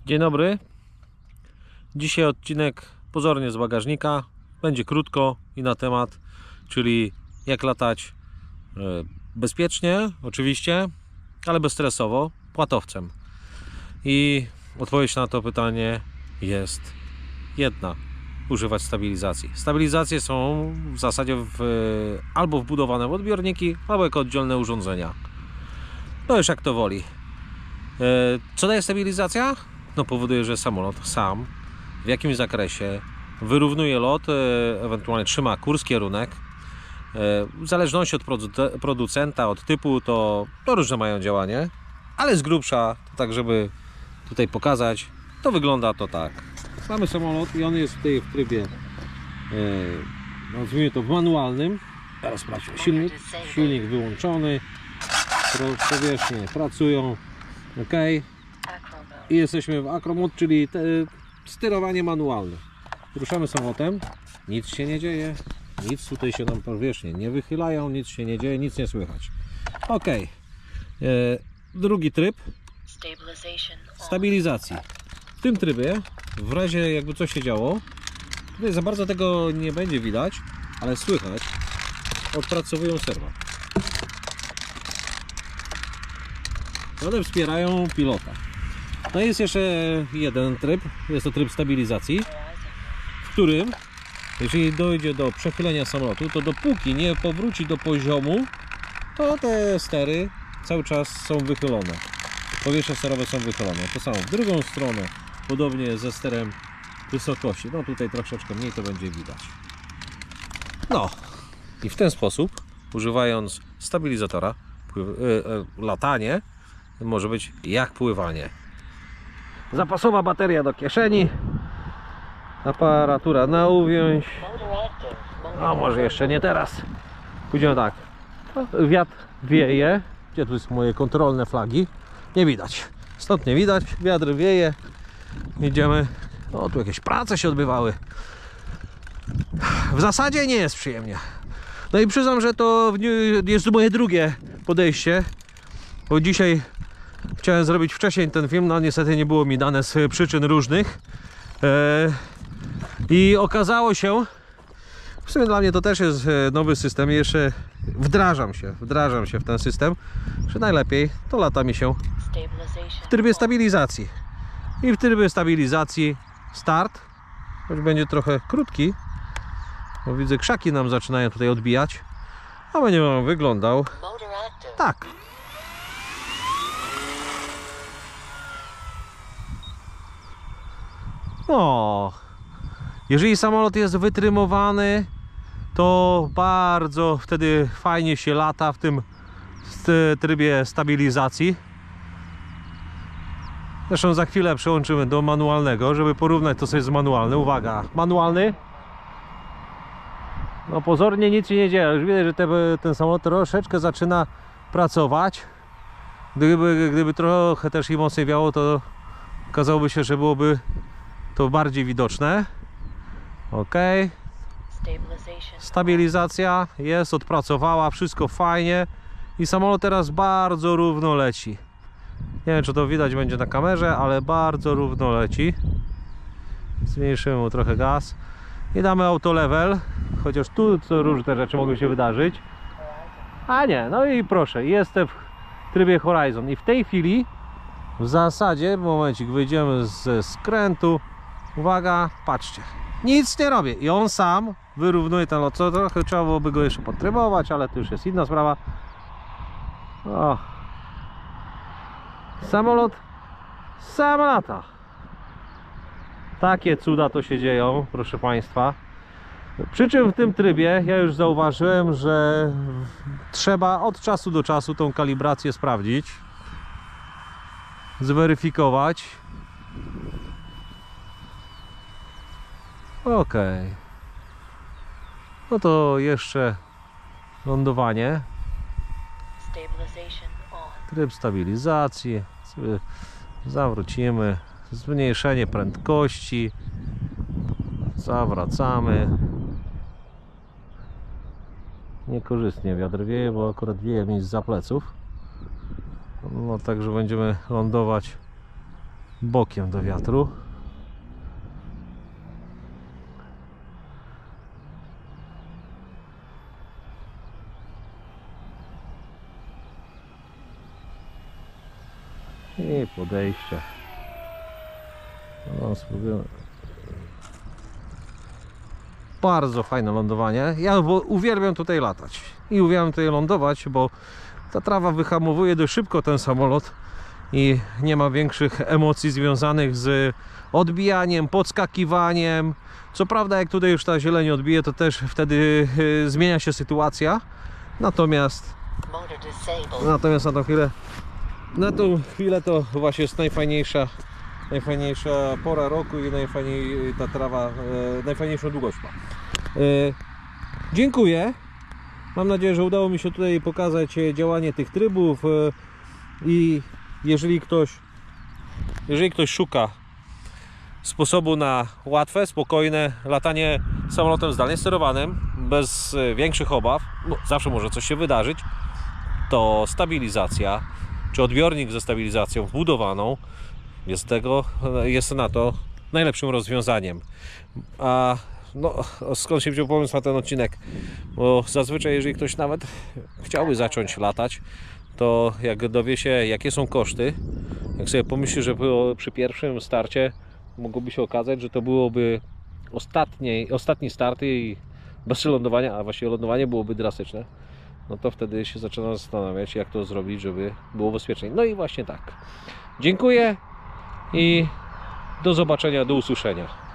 Dzień dobry. Dzisiaj odcinek pozornie z bagażnika. Będzie krótko i na temat, czyli jak latać bezpiecznie, oczywiście, ale bezstresowo, płatowcem. I odpowiedź na to pytanie jest jedna. Używać stabilizacji. Stabilizacje są w zasadzie albo wbudowane w odbiorniki, albo jako oddzielne urządzenia. No już jak to woli. Co daje stabilizacja? No powoduje, że samolot sam w jakimś zakresie wyrównuje lot, ewentualnie trzyma kurs, kierunek. W zależności od producenta, od typu, to różne mają działanie, ale z grubsza, tak żeby tutaj pokazać, to wygląda to tak. Mamy samolot i on jest tutaj w trybie, nazwijmy to, w manualnym. Teraz sprawdźmy silnik wyłączony, powierzchnie pracują, ok. I jesteśmy w Acro Mode, czyli sterowanie manualne. Ruszamy samolotem, nic się nie dzieje, nic tutaj się nam powierzchnie nie wychylają, nic się nie dzieje, nic nie słychać. Ok. Drugi tryb stabilizacji. W tym trybie, w razie jakby coś się działo, tutaj za bardzo tego nie będzie widać, ale słychać, odpracowują serwa. One wspierają pilota. No jest jeszcze jeden tryb, jest to tryb stabilizacji, w którym, jeżeli dojdzie do przechylenia samolotu, to dopóki nie powróci do poziomu, to te stery cały czas są wychylone. Powierzchnie sterowe są wychylone. To samo w drugą stronę, podobnie ze sterem wysokości. No tutaj troszeczkę mniej to będzie widać. No i w ten sposób, używając stabilizatora, latanie może być jak pływanie. Zapasowa bateria do kieszeni, aparatura na uwięź. A może jeszcze nie teraz. Pójdziemy tak. Wiatr wieje. Gdzie tu jest moje kontrolne flagi? Nie widać. Stąd nie widać. Wiatr wieje. Idziemy. O, tu jakieś prace się odbywały. W zasadzie nie jest przyjemnie. No i przyznam, że to jest moje drugie podejście, bo dzisiaj chciałem zrobić wcześniej ten film, no niestety nie było mi dane z przyczyn różnych. I okazało się, w sumie dla mnie to też jest nowy system, jeszcze wdrażam się w ten system, że najlepiej to lata mi się w trybie stabilizacji. I w trybie stabilizacji start, choć będzie trochę krótki, bo widzę, krzaki nam zaczynają tutaj odbijać, a będzie on wyglądał tak. No, jeżeli samolot jest wytrymowany, to bardzo wtedy fajnie się lata w tym trybie stabilizacji. Zresztą za chwilę przełączymy do manualnego, żeby porównać to sobie z manualnym. Uwaga, manualny. No pozornie nic się nie dzieje, już widać, że ten samolot troszeczkę zaczyna pracować. Gdyby trochę też i mocniej wiało, to okazałoby się, że byłoby to bardziej widoczne. Ok. Stabilizacja jest, odpracowała, wszystko fajnie i samolot teraz bardzo równo leci. Nie wiem, czy to widać będzie na kamerze, ale bardzo równo leci. Zmniejszymy mu trochę gaz i damy auto level, chociaż tu co różne rzeczy mogą się wydarzyć. A nie, no i proszę, jestem w trybie Horizon i w tej chwili w zasadzie, momencik, wyjdziemy ze skrętu. Uwaga, patrzcie, nic nie robię i on sam wyrównuje ten lot. Co trochę trzeba byłoby go jeszcze podtrymować, ale to już jest inna sprawa. O. Samolot sam lata. Takie cuda to się dzieją, proszę Państwa. Przy czym w tym trybie ja już zauważyłem, że trzeba od czasu do czasu tą kalibrację sprawdzić, zweryfikować. Ok. No to jeszcze lądowanie. Tryb stabilizacji. Sobie zawrócimy. Zmniejszenie prędkości. Zawracamy. Niekorzystnie wiatr wieje, bo akurat wieje mi zza pleców. No także będziemy lądować bokiem do wiatru. I podejście. No, spróbujemy. Bardzo fajne lądowanie. Ja uwielbiam tutaj latać i uwielbiam tutaj lądować, bo ta trawa wyhamowuje dość szybko ten samolot i nie ma większych emocji związanych z odbijaniem, podskakiwaniem. Co prawda, jak tutaj już ta zieleń odbije, to też wtedy zmienia się sytuacja. Natomiast na tą chwilę to właśnie jest najfajniejsza pora roku i ta trawa najfajniejszą długość ma. Dziękuję. Mam nadzieję, że udało mi się tutaj pokazać działanie tych trybów i jeżeli ktoś szuka sposobu na łatwe, spokojne latanie samolotem zdalnie sterowanym bez większych obaw, bo zawsze może coś się wydarzyć, to stabilizacja czy odbiornik ze stabilizacją wbudowaną jest na to najlepszym rozwiązaniem. A no, skąd się wziął pomysł na ten odcinek? Bo zazwyczaj, jeżeli ktoś nawet chciałby zacząć latać, to jak dowie się, jakie są koszty, jak sobie pomyśli, że przy pierwszym starcie mogłoby się okazać, że to byłoby ostatni start i bez lądowania, a właściwie lądowanie byłoby drastyczne, no to wtedy się zaczyna zastanawiać, jak to zrobić, żeby było bezpiecznie. No i właśnie tak. Dziękuję i do zobaczenia, do usłyszenia.